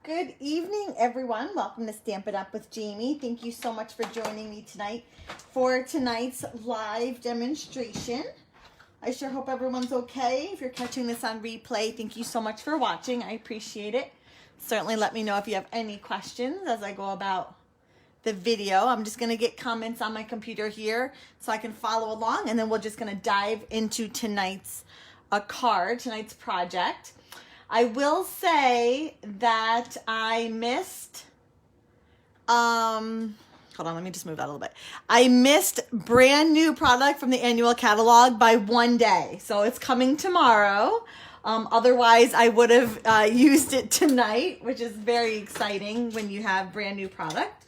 Good evening, everyone. Welcome to Stamp It Up with Jamie. Thank you so much for joining me tonight for tonight's live demonstration. I sure hope everyone's okay. If you're catching this on replay, thank you so much for watching. I appreciate it. Certainly let me know if you have any questions as I go about the video. I'm just going to get comments on my computer here so I can follow along, and then we're just going to dive into tonight's project. I will say that I missed, hold on, let me just move that a little bit. I missed brand new product from the annual catalog by 1 day. So it's coming tomorrow. Otherwise, I would have used it tonight, which is very exciting when you have brand new product.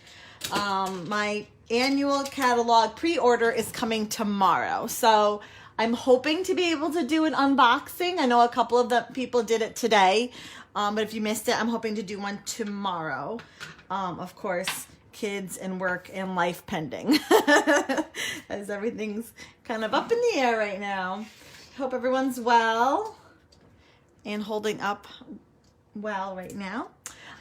My annual catalog pre-order is coming tomorrow. So I'm hoping to be able to do an unboxing. I know a couple of the people did it today, but if you missed it, I'm hoping to do one tomorrow. Of course, kids and work and life pending, as everything's kind of up in the air right now. Hope everyone's well and holding up well right now.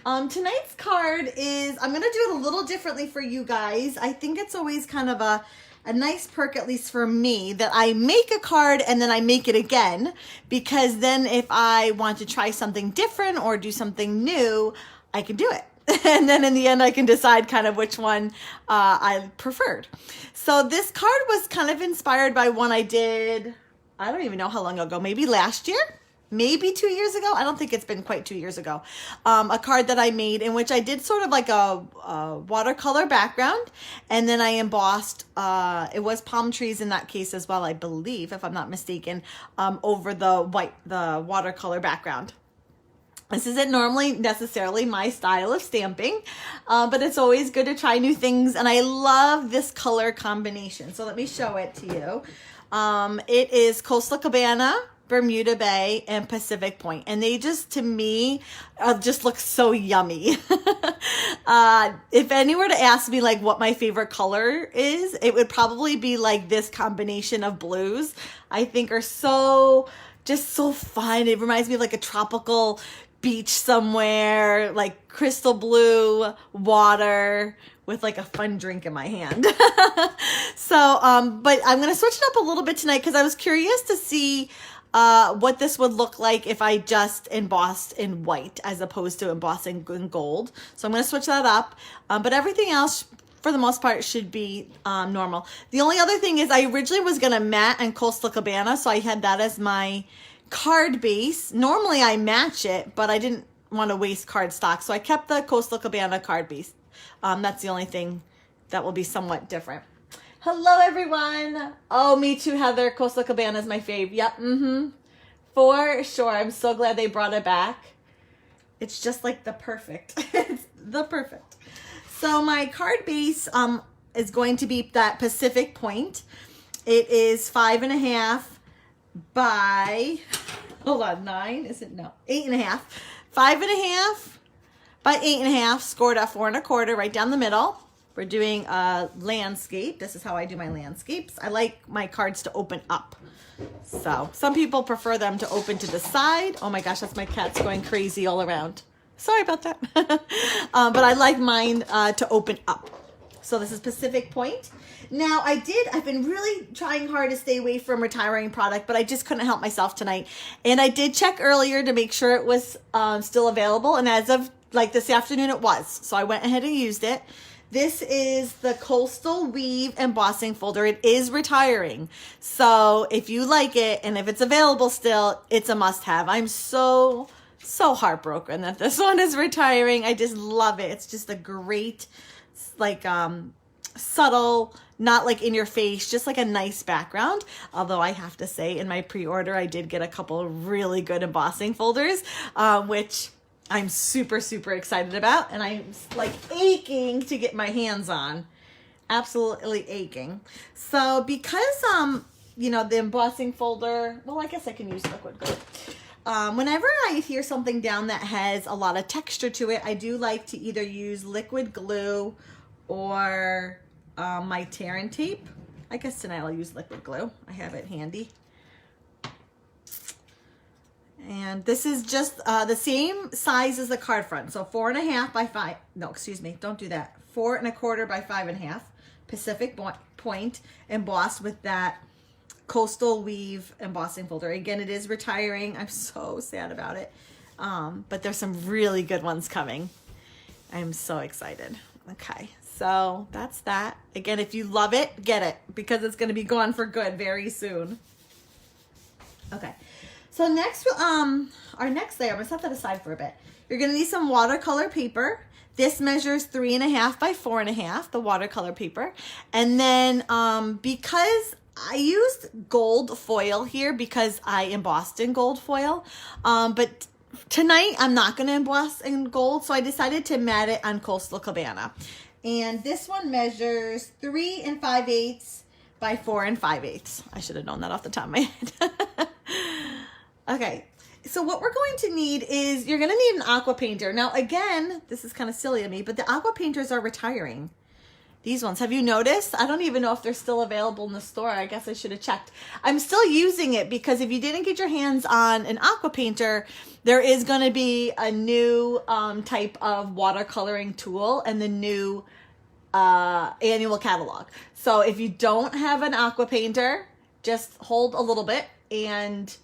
Tonight's card is, I'm going to do it a little differently for you guys. I think it's always kind of a nice perk, at least for me, that I make a card and then I make it again, because then if I want to try something different or do something new, I can do it. And then in the end, I can decide kind of which one I preferred. So this card was kind of inspired by one I did, I don't even know how long ago, maybe last year? Maybe 2 years ago. I don't think it's been quite 2 years ago. A card that I made in which I did sort of like a watercolor background, and then I embossed, it was palm trees in that case as well, I believe, if I'm not mistaken, over the watercolor background. This isn't normally necessarily my style of stamping, but it's always good to try new things, and I love this color combination. So let me show it to you. It is Coastal Cabana, Bermuda Bay, and Pacific Point, and they just, to me, just look so yummy. If any were to ask me like what my favorite color is, it would probably be like this combination of blues. I think are just so fun. It reminds me of like a tropical beach somewhere, like crystal blue water with like a fun drink in my hand. So, but I'm going to switch it up a little bit tonight because I was curious to see what this would look like if I just embossed in white as opposed to embossing in gold. So I'm going to switch that up. But everything else, for the most part, should be normal. The only other thing is I originally was going to matte and Coastal Cabana, so I had that as my card base. Normally I match it, but I didn't want to waste card stock, so I kept the Coastal Cabana card base. That's the only thing that will be somewhat different. Hello, everyone. Oh, me too, Heather. Coastal Cabana is my fave. Yep, for sure. I'm so glad they brought it back. It's just like the perfect. It's the perfect. So my card base is going to be that Pacific Point. It is 5.5 by, hold on, 9, is it? No, 8.5. 5.5 by 8.5, scored at 4 1/4, right down the middle. We're doing a landscape. This is how I do my landscapes. I like my cards to open up. So some people prefer them to open to the side. Oh my gosh, that's my cats going crazy all around. Sorry about that. But I like mine to open up. So this is Pacific Point. Now I've been really trying hard to stay away from retiring product, but I just couldn't help myself tonight. And I did check earlier to make sure it was still available. And as of like this afternoon, it was. So I went ahead and used it. This is the Coastal Weave embossing folder. It is retiring. So if you like it and if it's available still, it's a must-have. I'm so heartbroken that this one is retiring. I just love it. It's just a great, like, subtle, not like in your face, just like a nice background. Although I have to say, in my pre-order, I did get a couple of really good embossing folders, which I'm super excited about, and I'm like aching to get my hands on. Absolutely aching. So because you know, the embossing folder, well, I guess I can use liquid glue. Whenever I hear something down that has a lot of texture to it, I do like to either use liquid glue or my tear and tape. I guess tonight I'll use liquid glue. I have it handy. And this is just the same size as the card front. So 4.5 by 5, no, excuse me, don't do that. 4.25 by 5.5, Pacific Point, embossed with that coastal weave embossing folder. Again, it is retiring. I'm so sad about it. But there's some really good ones coming. I'm so excited. Okay, so that's that. Again, if you love it, get it, because it's gonna be gone for good very soon. Okay. So next, our next layer, I'm gonna set that aside for a bit. You're gonna need some watercolor paper. This measures 3.5 by 4.5, the watercolor paper. And then because I used gold foil here because I embossed in gold foil, but tonight I'm not gonna emboss in gold, so I decided to mat it on Coastal Cabana. And this one measures 3 5/8 by 4 5/8. I should have known that off the top of my head. Okay, so what we're going to need is, you're gonna need an aqua painter. Now again, this is kind of silly of me, but the aqua painters are retiring. These ones, have you noticed? I don't even know if they're still available in the store. I guess I should have checked. I'm still using it because if you didn't get your hands on an aqua painter, there is gonna be a new type of watercoloring tool and the new annual catalog. So if you don't have an aqua painter, just hold a little bit and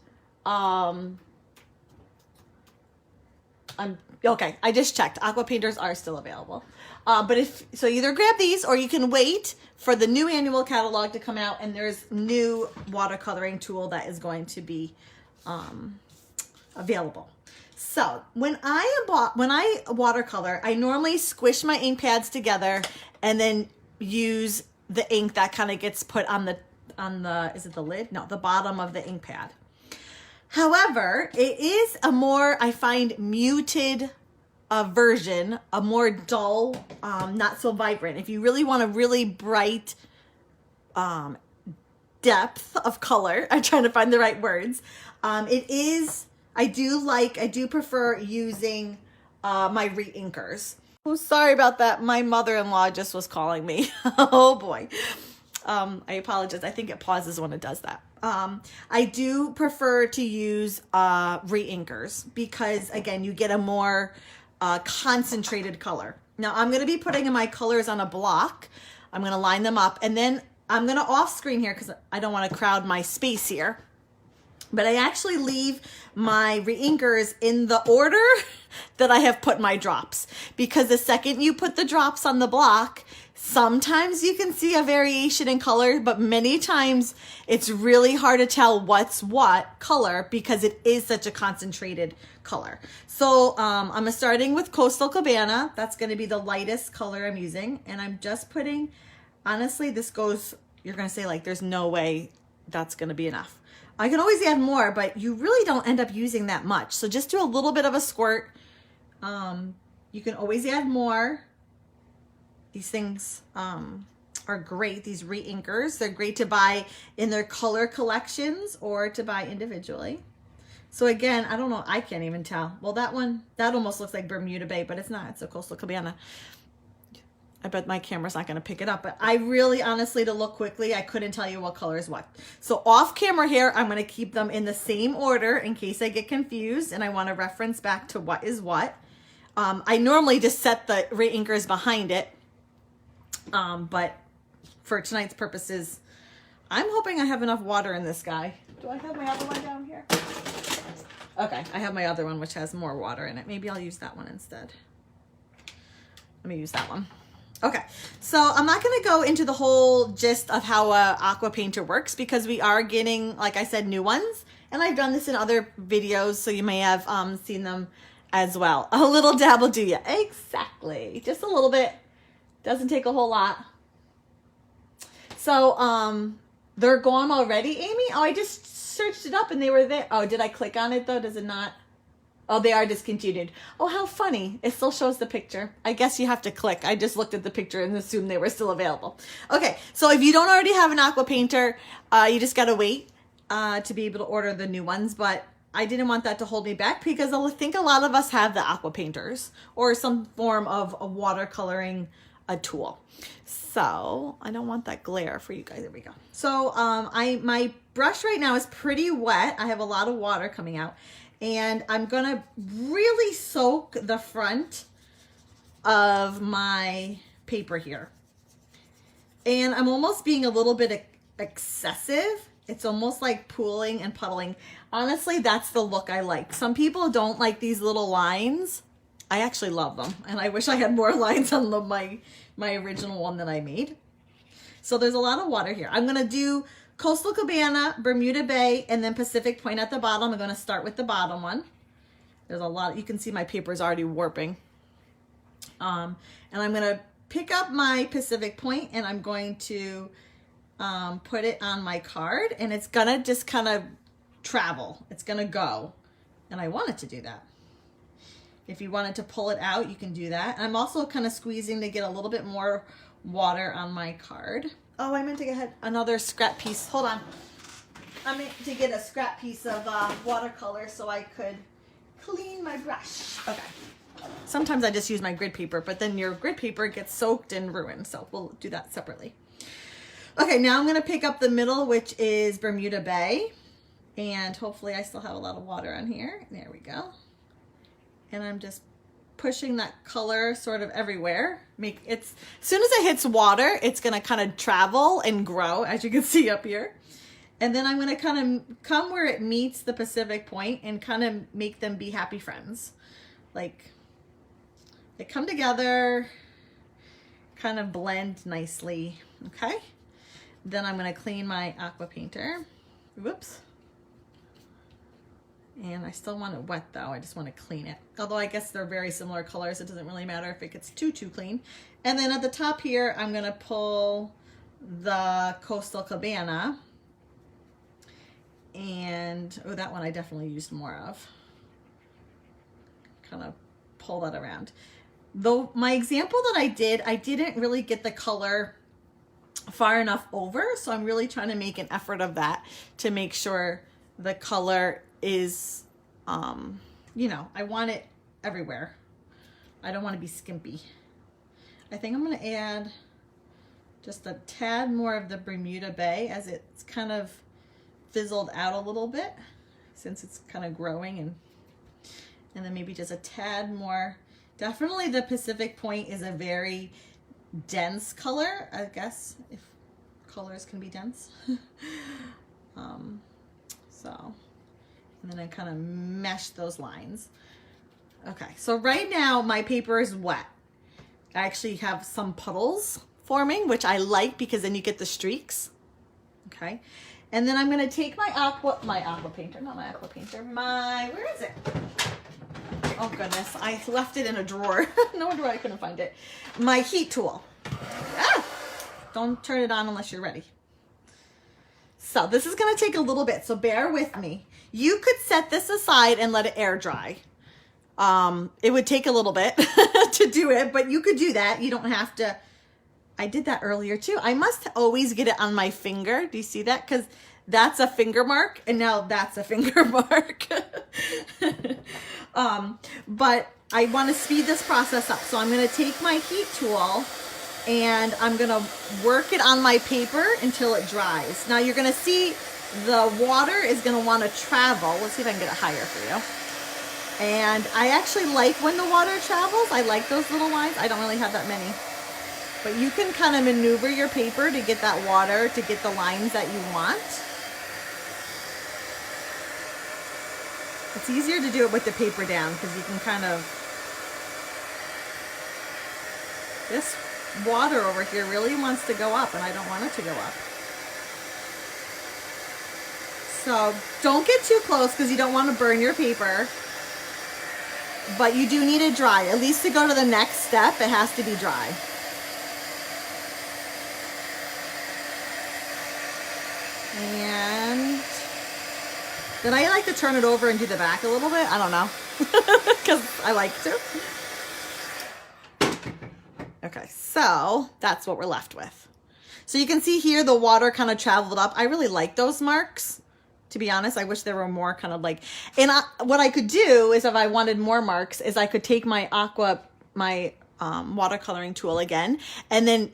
okay, I just checked. Aqua painters are still available. But either grab these or you can wait for the new annual catalog to come out, and there's new watercoloring tool that is going to be available. So when I watercolor, I normally squish my ink pads together and then use the ink that kind of gets put on the is it the lid? No, the bottom of the ink pad. However, it is a more, I find, muted version, a more dull, not so vibrant. If you really want a really bright depth of color, I'm trying to find the right words. I do prefer using my re-inkers. Oh, sorry about that. My mother-in-law just was calling me. Oh boy. I apologize. I think it pauses when it does that. I do prefer to use re-inkers because, again, you get a more concentrated color. Now I'm going to be putting my colors on a block. I'm going to line them up, and then I'm going to off screen here because I don't want to crowd my space here. But I actually leave my re-inkers in the order that I have put my drops, because the second you put the drops on the block, sometimes you can see a variation in color, but many times it's really hard to tell what's what color because it is such a concentrated color. So I'm starting with Coastal Cabana. That's going to be the lightest color I'm using. And I'm just putting, honestly, this goes, you're going to say like, there's no way that's going to be enough. I can always add more, but you really don't end up using that much. So just do a little bit of a squirt. You can always add more. These things are great, these re-inkers. They're great to buy in their color collections or to buy individually. So again, I don't know, I can't even tell. Well, that one, that almost looks like Bermuda Bay, but it's not, it's a Coastal Cabana. I bet my camera's not gonna pick it up, but I really, honestly, to look quickly, I couldn't tell you what color is what. So off camera here, I'm gonna keep them in the same order in case I get confused and I wanna reference back to what is what. I normally just set the re-inkers behind it, but for tonight's purposes, I'm hoping I have enough water in this guy. Do I have my other one down here? Okay, I have my other one which has more water in it. Maybe I'll use that one instead. Let me use that one. Okay, so I'm not going to go into the whole gist of how a aqua painter works because we are getting, like I said, new ones. And I've done this in other videos, so you may have seen them as well. A little dab will do ya. Exactly. Just a little bit. Doesn't take a whole lot. So they're gone already, Amy? Oh, I just searched it up and they were there. Oh, did I click on it though? Does it not? Oh, they are discontinued. Oh, how funny. It still shows the picture. I guess you have to click. I just looked at the picture and assumed they were still available. Okay, so if you don't already have an aqua painter, you just got to wait to be able to order the new ones. But I didn't want that to hold me back because I think a lot of us have the aqua painters or some form of a watercoloring tool. So I don't want that glare for you guys. There we go. So my brush right now is pretty wet. I have a lot of water coming out. And I'm gonna really soak the front of my paper here. And I'm almost being a little bit excessive. It's almost like pooling and puddling. Honestly, that's the look I like. Some people don't like these little lines. I actually love them. And I wish I had more lines on my original one that I made. So there's a lot of water here. I'm gonna do Coastal Cabana, Bermuda Bay, and then Pacific Point at the bottom. I'm gonna start with the bottom one. There's a lot, you can see my paper is already warping. And I'm gonna pick up my Pacific Point and I'm going to put it on my card, and it's gonna just kind of travel. It's gonna go. And I want it to do that. If you wanted to pull it out, you can do that. And I'm also kind of squeezing to get a little bit more water on my card. Oh, I meant to get another scrap piece. Hold on. I meant to get a scrap piece of watercolor so I could clean my brush. Okay. Sometimes I just use my grid paper, but then your grid paper gets soaked and ruined. So we'll do that separately. Okay, now I'm going to pick up the middle, which is Bermuda Bay. And hopefully I still have a lot of water on here. There we go. And I'm just pushing that color sort of everywhere. As soon as it hits water, it's going to kind of travel and grow, as you can see up here. And then I'm going to kind of come where it meets the Pacific Point and kind of make them be happy friends. Like, they come together, kind of blend nicely, okay? Then I'm going to clean my aqua painter. Whoops. And I still want it wet though. I just want to clean it. Although I guess they're very similar colors. It doesn't really matter if it gets too clean. And then at the top here, I'm going to pull the Coastal Cabana. And, oh, that one I definitely used more of. Kind of pull that around. Though my example that I didn't really get the color far enough over. So I'm really trying to make an effort of that to make sure the color is, you know, I want it everywhere. I don't want to be skimpy. I think I'm going to add just a tad more of the Bermuda Bay as it's kind of fizzled out a little bit since it's kind of growing, and then maybe just a tad more. Definitely the Pacific Point is a very dense color, I guess, if colors can be dense. So, and then I kind of mesh those lines. Okay, so right now my paper is wet. I actually have some puddles forming, which I like because then you get the streaks. Okay, and then I'm gonna take my aqua painter, not my aqua painter, where is it? Oh goodness, I left it in a drawer. No wonder why I couldn't find it. My heat tool. Ah! Don't turn it on unless you're ready. So this is gonna take a little bit, so bear with me. You could set this aside and let it air dry. It would take a little bit to do it, but you could do that. You don't have to. I did that earlier too. I must always get it on my finger. Do you see that? Because that's a finger mark, and now that's a finger mark. But I want to speed this process up. So I'm going to take my heat tool and I'm going to work it on my paper until it dries. Now you're going to see the water is going to want to travel. Let's see if I can get it higher for you. And I actually like when the water travels. I like those little lines. I don't really have that many. But you can kind of maneuver your paper to get that water, to get the lines that you want. It's easier to do it with the paper down because you can kind of, this water over here really wants to go up and I don't want it to go up. So don't get too close because you don't want to burn your paper, but you do need it dry. At least to go to the next step, it has to be dry. And then I like to turn it over and do the back a little bit. I don't know, because I like to. Okay, so that's what we're left with. So you can see here the water kind of traveled up. I really like those marks. To be honest, I wish there were more kind of like, and what I could do is if I wanted more marks is I could take my watercoloring tool again and then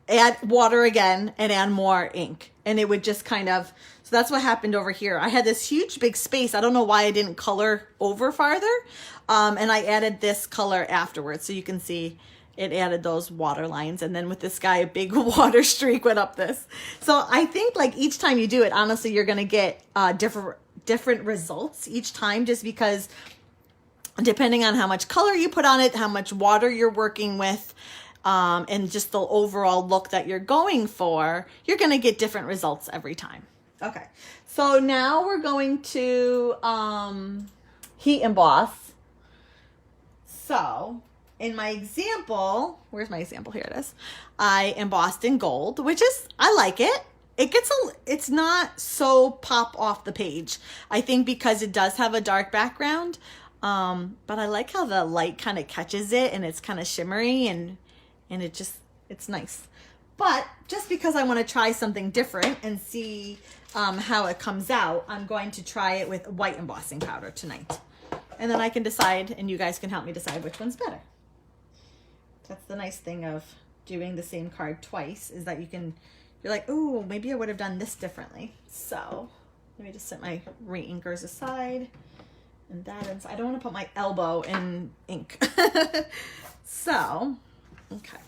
add water again and add more ink. And it would just kind of So that's what happened over here. I had this huge big space. I don't know why I didn't color over farther. And I added this color afterwards. So you can see it added those water lines. And then with this guy, a big water streak went up this. So I think like each time you do it, honestly, you're going to get different results each time, just because depending on how much color you put on it, how much water you're working with, and just the overall look that you're going for, you're going to get different results every time. Okay, so now we're going to heat emboss. So in my example, where's my example? Here it is. I embossed in gold, which is, I like it. It's not so pop off the page. I think because it does have a dark background, but I like how the light kind of catches it and it's kind of shimmery and it's nice. But just because I want to try something different and see how it comes out, I'm going to try it with white embossing powder tonight. And then I can decide, and you guys can help me decide which one's better. That's the nice thing of doing the same card twice, is that you're like, oh, maybe I would have done this differently. So let me just set my re-inkers aside. And that is, I don't want to put my elbow in ink. So, okay.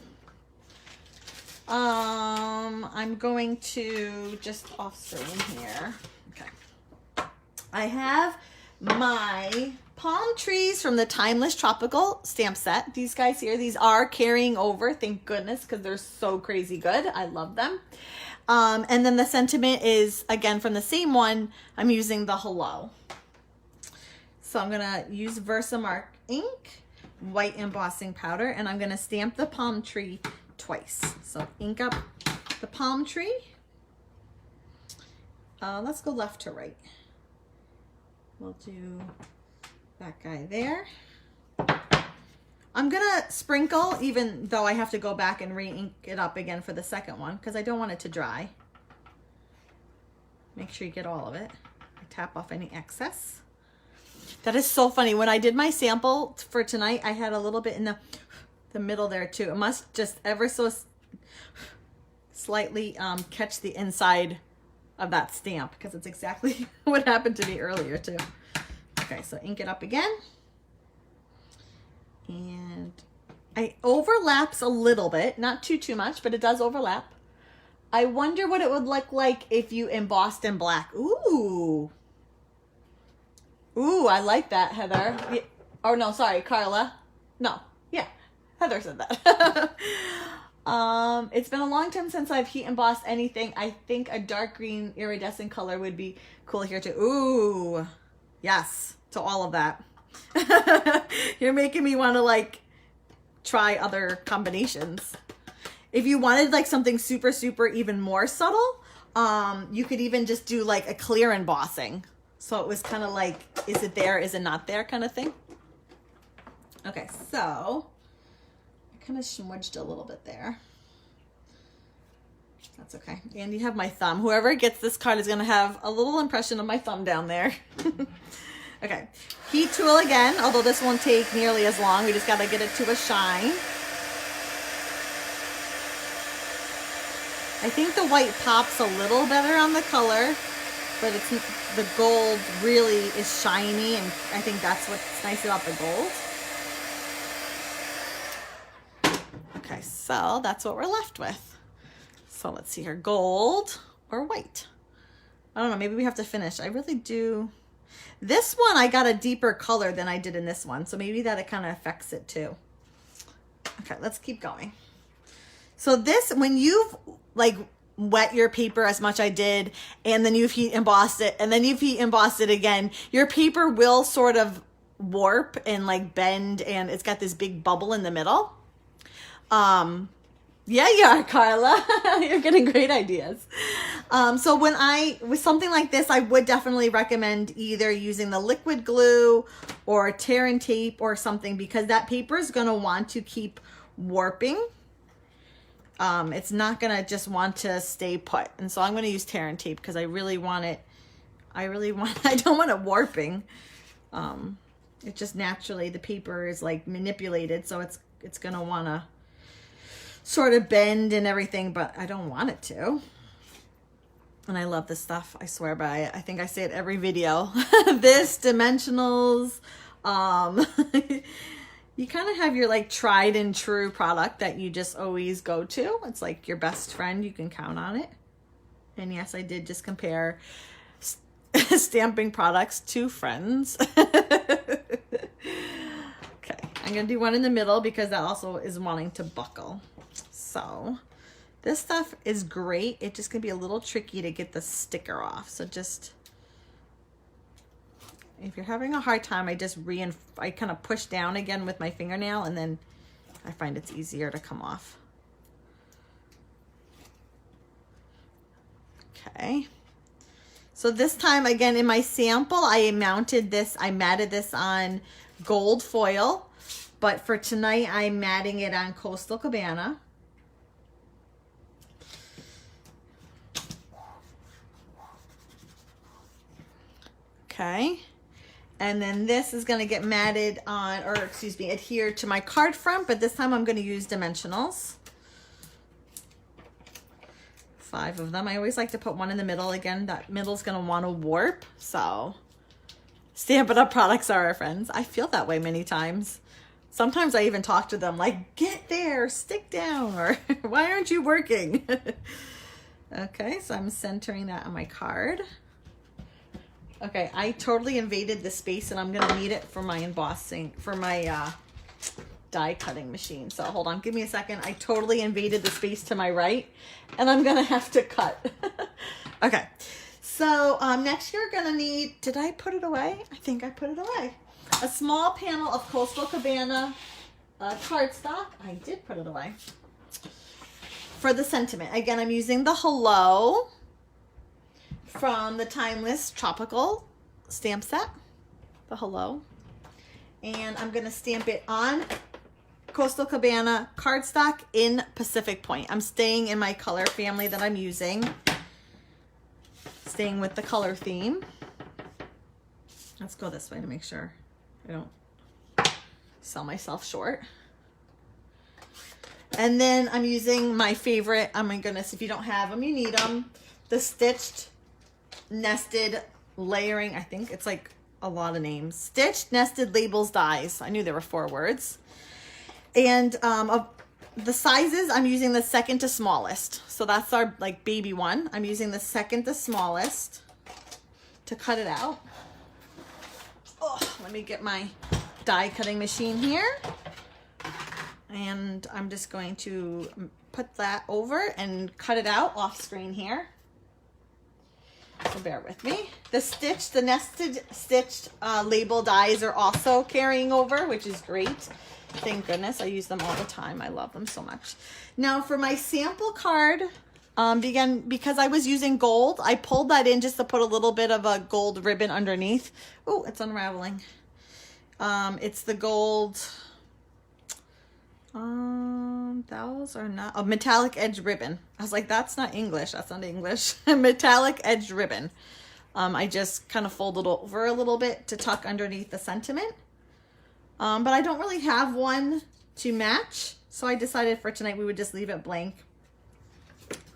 I'm going to just off screen here. Okay. I have my palm trees from the Timeless Tropical stamp set. These guys here, these are carrying over, thank goodness, because they're so crazy good. I love them. And then the sentiment is, again, from the same one. I'm using the Hello. So I'm going to use Versamark ink, white embossing powder, and I'm going to stamp the palm tree twice. So ink up the palm tree. Let's go left to right. We'll do that guy there. I'm gonna sprinkle, even though I have to go back and re-ink it up again for the second one, because I don't want it to dry. Make sure you get all of it. I tap off any excess. That is so funny. When I did my sample for tonight, I had a little bit in the middle there too. It must just ever so slightly catch the inside of that stamp, because it's exactly what happened to me earlier too. Okay, so ink it up again. And it overlaps a little bit, not too much, but it does overlap. I wonder what it would look like if you embossed in black. Ooh. Ooh, I like that, Heather. Oh, no, sorry, Carla. No, yeah, Heather said that. It's been a long time since I've heat embossed anything. I think a dark green iridescent color would be cool here too. Ooh, yes, to all of that. You're making me want to like try other combinations. If you wanted like something super even more subtle, you could even just do like a clear embossing. So it was kind of like, is it there, is it not there kind of thing. Okay, so I kind of smudged a little bit there. That's okay. And you have my thumb. Whoever gets this card is going to have a little impression of my thumb down there. Okay, heat tool again, although this won't take nearly as long. We just got to get it to a shine. I think the white pops a little better on the color, but it's the gold really is shiny, and I think that's what's nice about the gold. Okay, so that's what we're left with. So let's see here, gold or white. I don't know, maybe we have to finish. I really do. This one, I got a deeper color than I did in this one, so maybe that it kind of affects it too. Okay, let's keep going. So this, when you've like wet your paper as much I did, and then you've heat embossed it, and then you've heat embossed it again, your paper will sort of warp and like bend, and it's got this big bubble in the middle. Yeah, you are, Carla. You're getting great ideas. So with something like this, I would definitely recommend either using the liquid glue or tear and tape or something, because that paper is going to want to keep warping. It's not going to just want to stay put. And so I'm going to use tear and tape because I really want it. I don't want it warping. It just naturally, the paper is like manipulated. So it's going to want to sort of bend and everything, but I don't want it to. And I love this stuff. I swear by it. I think I say it every video. This, dimensionals. You kind of have your like tried and true product that you just always go to. It's like your best friend. You can count on it. And yes, I did just compare stamping products to friends. Okay, I'm going to do one in the middle because that also is wanting to buckle. So this stuff is great. It's just going to be a little tricky to get the sticker off. So just, if you're having a hard time, I kind of push down again with my fingernail, and then I find it's easier to come off. Okay. So this time, again, in my sample, I matted this on gold foil, but for tonight, I'm matting it on Coastal Cabana. Okay. And then this is going to get matted on, or excuse me, adhere to my card front, but this time I'm going to use dimensionals. 5 of them. I always like to put one in the middle. Again, that middle's going to want to warp. So Stampin' Up! Products are our friends. I feel that way many times. Sometimes I even talk to them like, get there, stick down, or why aren't you working? Okay, so I'm centering that on my card. Okay, I totally invaded the space and I'm going to need it for my embossing, for my die cutting machine. So hold on, give me a second. I totally invaded the space to my right and I'm going to have to cut. Okay, so next you're going to need, did I put it away? I think I put it away. A small panel of Coastal Cabana cardstock. I did put it away. For the sentiment, again, I'm using the Hello from the Timeless Tropical stamp set, the Hello. And I'm going to stamp it on Coastal Cabana cardstock in Pacific Point. I'm staying in my color family that I'm using, staying with the color theme. Let's go this way to make sure I don't sell myself short. And then I'm using my favorite, oh my goodness, if you don't have them, you need them, the stitched nested layering, I think it's like a lot of names. Stitched nested labels dies. I knew there were 4 words. And of the sizes, I'm using the second to smallest. So that's our like baby one. I'm using the second to smallest to cut it out. Oh, let me get my die cutting machine here. And I'm just going to put that over and cut it out off screen here. So bear with me. The nested stitched label dies are also carrying over, which is great. Thank goodness. I use them all the time. I love them so much. Now for my sample card, because I was using gold, I pulled that in just to put a little bit of a gold ribbon underneath. Oh, it's unraveling. It's the gold, those are not, a metallic edge ribbon. I was like, that's not English. That's not English. Metallic edge ribbon. I just kind of folded over a little bit to tuck underneath the sentiment. But I don't really have one to match. So I decided for tonight we would just leave it blank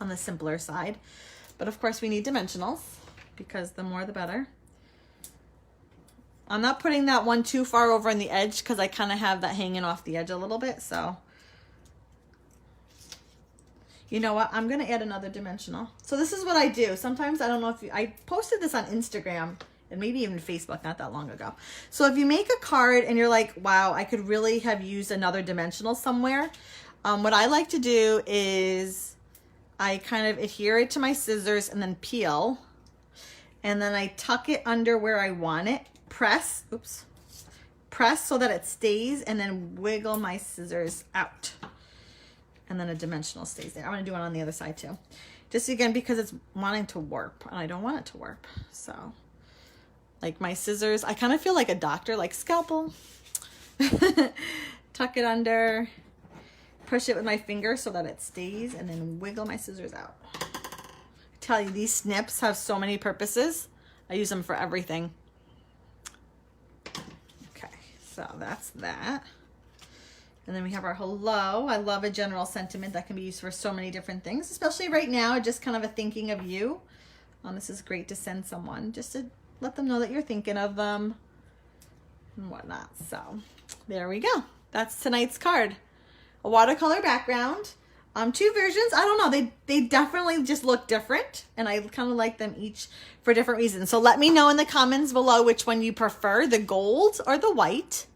on the simpler side. But of course we need dimensionals because the more the better. I'm not putting that one too far over on the edge because I kind of have that hanging off the edge a little bit. So you know what? I'm going to add another dimensional. So this is what I do. Sometimes, I don't know if you, I posted this on Instagram and maybe even Facebook not that long ago. So if you make a card and you're like, wow, I could really have used another dimensional somewhere. What I like to do is I kind of adhere it to my scissors and then peel. And then I tuck it under where I want it. Press so that it stays and then wiggle my scissors out. And then a dimensional stays there. I'm going to do it on the other side too. Just again, because it's wanting to warp and I don't want it to warp. So like my scissors, I kind of feel like a doctor, like scalpel. Tuck it under, push it with my finger so that it stays and then wiggle my scissors out. I tell you, these snips have so many purposes. I use them for everything. Okay, so that's that. And then we have our hello. I love a general sentiment that can be used for so many different things, especially right now, just kind of a thinking of you. This is great to send someone, just to let them know that you're thinking of them and whatnot. So there we go. That's tonight's card. A watercolor background. Two versions. I don't know. They definitely just look different, and I kind of like them each for different reasons. So let me know in the comments below which one you prefer, the gold or the white.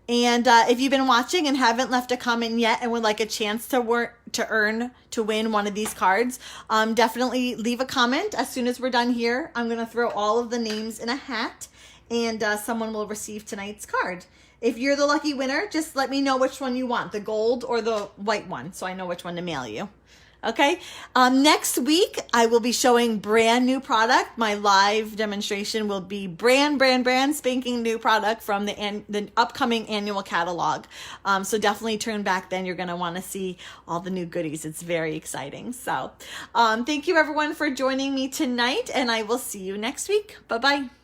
And if you've been watching and haven't left a comment yet and would like a chance to win one of these cards, definitely leave a comment. As soon as we're done here, I'm going to throw all of the names in a hat, and someone will receive tonight's card. If you're the lucky winner, just let me know which one you want, the gold or the white one, so I know which one to mail you. Okay, next week I will be showing brand new product. My live demonstration will be brand spanking new product from the upcoming annual catalog. So definitely turn back then. You're going to want to see all the new goodies. It's very exciting. So thank you everyone for joining me tonight, and I will see you next week. Bye-bye.